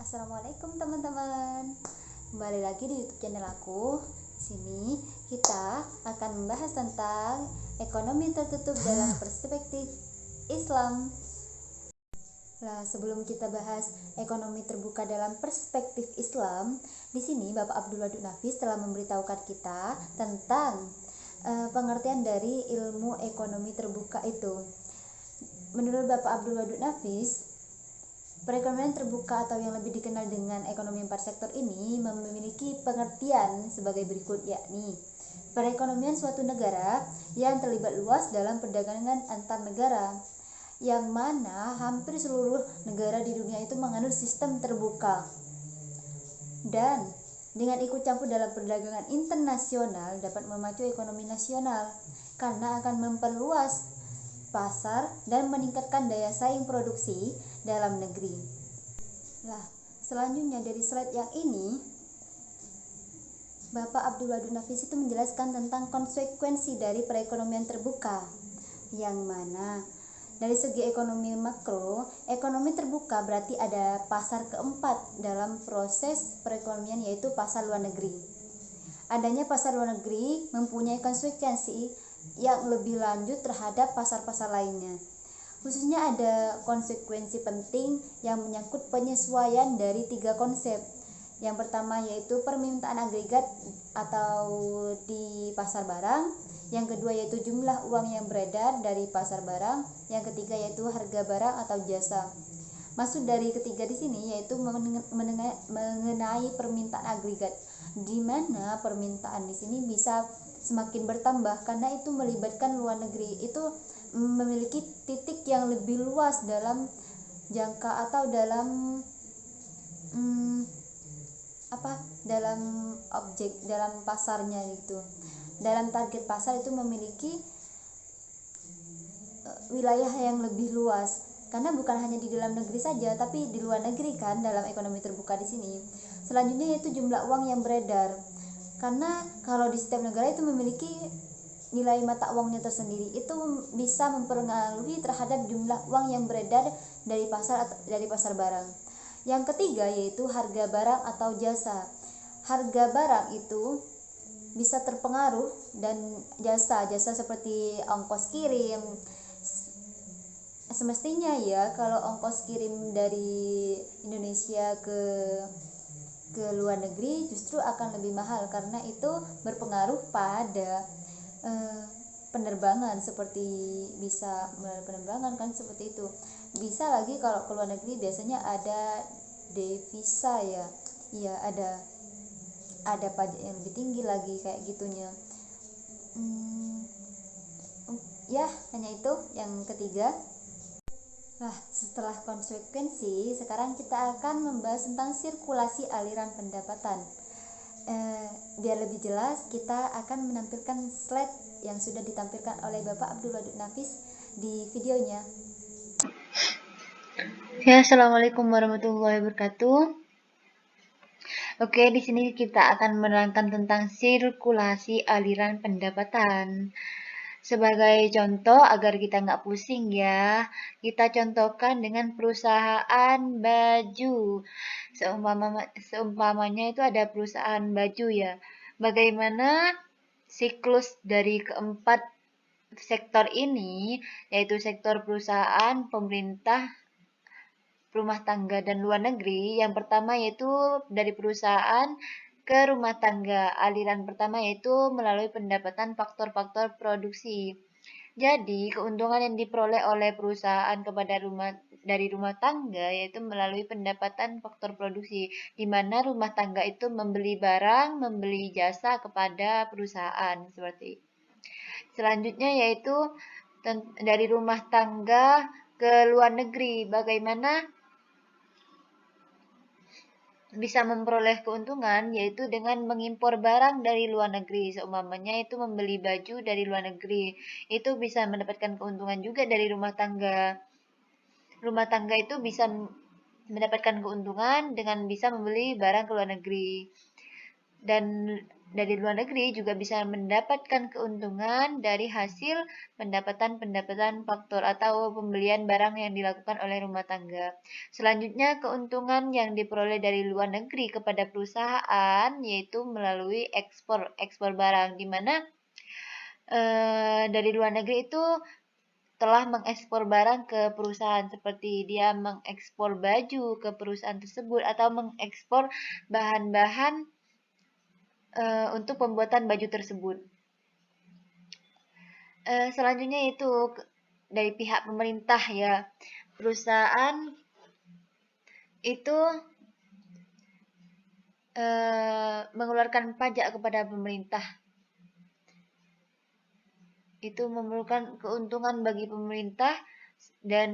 Assalamualaikum teman-teman. Kembali lagi di YouTube channel aku. Di sini kita akan membahas tentang ekonomi tertutup dalam perspektif Islam. Nah, sebelum kita bahas ekonomi terbuka dalam perspektif Islam, di sini Bapak Abdul Wadud Nafis telah memberitahukan kita tentang pengertian dari ilmu ekonomi terbuka itu. Menurut Bapak Abdul Wadud Nafis, perekonomian terbuka atau yang lebih dikenal dengan ekonomi empat sektor ini memiliki pengertian sebagai berikut, yakni perekonomian suatu negara yang terlibat luas dalam perdagangan antar negara, yang mana hampir seluruh negara di dunia itu menganut sistem terbuka, dan dengan ikut campur dalam perdagangan internasional dapat memacu ekonomi nasional karena akan memperluas pasar dan meningkatkan daya saing produksi dalam negeri. Nah, selanjutnya dari slide yang ini, Bapak Abdul Wadud Nafis itu menjelaskan tentang konsekuensi dari perekonomian terbuka, yang mana dari segi ekonomi makro, ekonomi terbuka berarti ada pasar keempat dalam proses perekonomian, yaitu pasar luar negeri. Adanya pasar luar negeri mempunyai konsekuensi yang lebih lanjut terhadap pasar-pasar lainnya. Khususnya ada konsekuensi penting yang menyangkut penyesuaian dari tiga konsep. Yang pertama yaitu permintaan agregat atau di pasar barang. Yang kedua yaitu jumlah uang yang beredar dari pasar barang. Yang ketiga yaitu harga barang atau jasa. Maksud dari ketiga di sini yaitu mengenai permintaan agregat, di mana permintaan di sini bisa semakin bertambah karena itu melibatkan luar negeri, itu memiliki titik yang lebih luas dalam jangka atau dalam dalam objek, dalam pasarnya gitu. Dalam target pasar itu memiliki wilayah yang lebih luas, karena bukan hanya di dalam negeri saja tapi di luar negeri kan dalam ekonomi terbuka di sini. Selanjutnya yaitu jumlah uang yang beredar, karena kalau di setiap negara itu memiliki nilai mata uangnya tersendiri, itu bisa mempengaruhi terhadap jumlah uang yang beredar dari pasar barang. Yang ketiga yaitu harga barang atau jasa. Harga barang itu bisa terpengaruh, dan jasa seperti ongkos kirim. Semestinya ya kalau ongkos kirim dari Indonesia ke luar negeri justru akan lebih mahal karena itu berpengaruh pada penerbangan, seperti bisa melalui penerbangan kan, seperti itu. Bisa lagi kalau ke luar negeri biasanya ada devisa ya, iya ada pajak yang lebih tinggi lagi kayak gitunya. Ya hanya itu yang ketiga. Nah, setelah konsekuensi, sekarang kita akan membahas tentang sirkulasi aliran pendapatan. Biar lebih jelas, kita akan menampilkan slide yang sudah ditampilkan oleh Bapak Abdul Wadud Nafis di videonya. Ya, assalamualaikum warahmatullahi wabarakatuh. Oke, di sini kita akan menerangkan tentang sirkulasi aliran pendapatan. Sebagai contoh, agar kita nggak pusing ya, kita contohkan dengan perusahaan baju. Seumpamanya itu ada perusahaan baju ya. Bagaimana siklus dari keempat sektor ini, yaitu sektor perusahaan, pemerintah, rumah tangga, dan luar negeri. Yang pertama yaitu dari perusahaan ke rumah tangga. Aliran pertama yaitu melalui pendapatan faktor-faktor produksi. Jadi, keuntungan yang diperoleh oleh perusahaan dari rumah tangga yaitu melalui pendapatan faktor produksi, di mana rumah tangga itu membeli barang, membeli jasa kepada perusahaan seperti. Selanjutnya yaitu dari rumah tangga ke luar negeri. Bagaimana bisa memperoleh keuntungan, yaitu dengan mengimpor barang dari luar negeri. Seumpamanya itu membeli baju dari luar negeri, itu bisa mendapatkan keuntungan juga dari rumah tangga. Rumah tangga itu bisa mendapatkan keuntungan dengan bisa membeli barang ke luar negeri. Dan dari luar negeri juga bisa mendapatkan keuntungan dari hasil pendapatan faktor atau pembelian barang yang dilakukan oleh rumah tangga. Selanjutnya, keuntungan yang diperoleh dari luar negeri kepada perusahaan yaitu melalui ekspor barang, di mana dari luar negeri itu telah mengekspor barang ke perusahaan, seperti dia mengekspor baju ke perusahaan tersebut atau mengekspor bahan-bahan untuk pembuatan baju tersebut. Selanjutnya itu dari pihak pemerintah ya, perusahaan itu mengeluarkan pajak kepada pemerintah. Itu memerlukan keuntungan bagi pemerintah, dan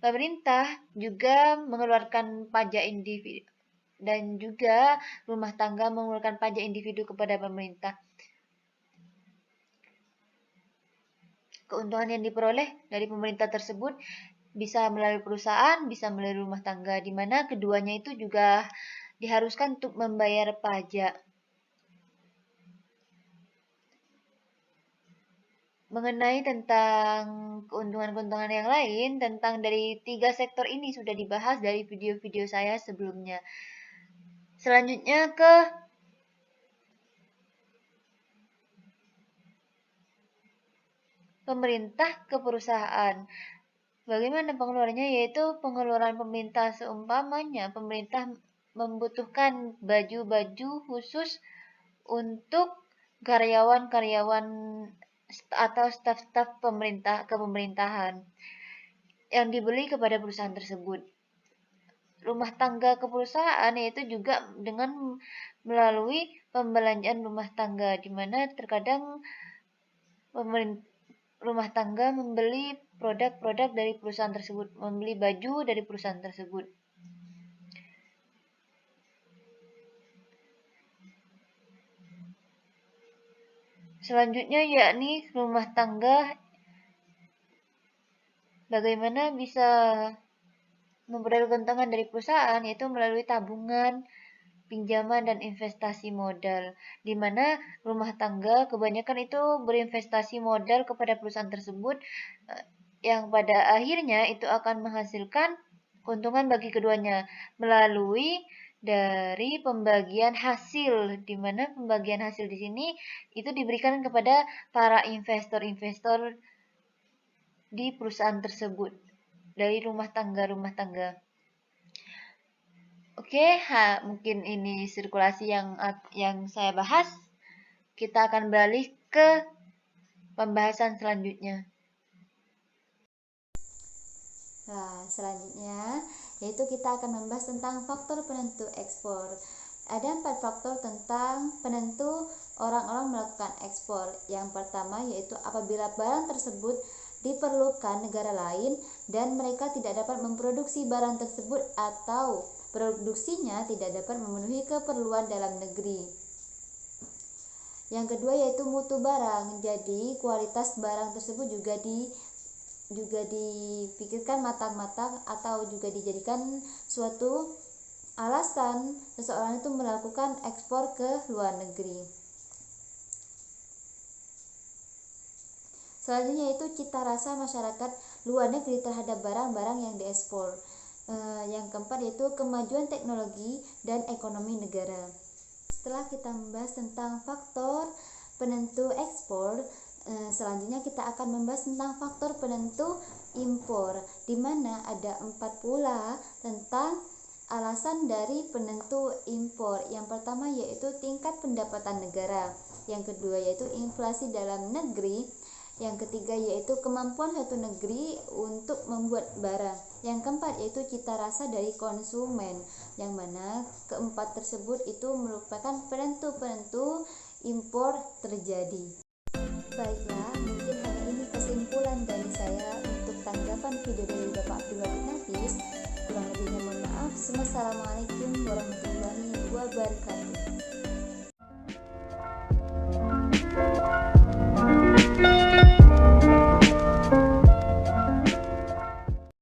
pemerintah juga mengeluarkan pajak individu, dan juga rumah tangga mengeluarkan pajak individu kepada pemerintah. Keuntungan yang diperoleh dari pemerintah tersebut bisa melalui perusahaan, bisa melalui rumah tangga, di mana keduanya itu juga diharuskan untuk membayar pajak. Mengenai tentang keuntungan-keuntungan yang lain, tentang dari 3 sektor ini sudah dibahas dari video-video saya sebelumnya. Selanjutnya ke pemerintah ke perusahaan. Bagaimana pengeluarannya? Yaitu pengeluaran pemerintah, seumpamanya pemerintah membutuhkan baju-baju khusus untuk karyawan-karyawan atau staf-staf pemerintahan yang dibeli kepada perusahaan tersebut. Rumah tangga ke perusahaan yaitu juga dengan melalui pembelanjaan rumah tangga, di mana terkadang rumah tangga membeli produk-produk dari perusahaan tersebut, membeli baju dari perusahaan tersebut. Selanjutnya yakni rumah tangga bagaimana bisa memperoleh keuntungan dari perusahaan, yaitu melalui tabungan, pinjaman, dan investasi modal, di mana rumah tangga kebanyakan itu berinvestasi modal kepada perusahaan tersebut, yang pada akhirnya itu akan menghasilkan keuntungan bagi keduanya melalui dari pembagian hasil, di mana pembagian hasil di sini itu diberikan kepada para investor-investor di perusahaan tersebut dari rumah tangga-rumah tangga. Oke, mungkin ini sirkulasi yang saya bahas. Kita akan beralih ke pembahasan selanjutnya. Nah, selanjutnya yaitu kita akan membahas tentang faktor penentu ekspor. Ada 4 faktor tentang penentu orang-orang melakukan ekspor. Yang pertama yaitu apabila barang tersebut diperlukan negara lain dan mereka tidak dapat memproduksi barang tersebut atau produksinya tidak dapat memenuhi keperluan dalam negeri. Yang kedua yaitu mutu barang. Jadi kualitas barang tersebut juga dipikirkan matang-matang atau juga dijadikan suatu alasan seseorang itu melakukan ekspor ke luar negeri. Selanjutnya itu cita rasa masyarakat luar negeri terhadap barang-barang yang diekspor. Yang keempat yaitu kemajuan teknologi dan ekonomi negara. Setelah kita membahas tentang faktor penentu ekspor, selanjutnya kita akan membahas tentang faktor penentu impor, di mana ada 4 pula tentang alasan dari penentu impor. Yang pertama yaitu tingkat pendapatan negara, yang kedua yaitu inflasi dalam negeri, yang ketiga yaitu kemampuan suatu negeri untuk membuat barang, yang keempat yaitu cita rasa dari konsumen, yang mana keempat tersebut itu merupakan penentu-penentu impor terjadi. Baiklah, mungkin hanya ini kesimpulan dari saya untuk tanggapan video dari Bapak Abdul Wahid Nafis. Kurang lebihnya mohon maaf. Wassalamualaikum warahmatullahi wabarakatuh.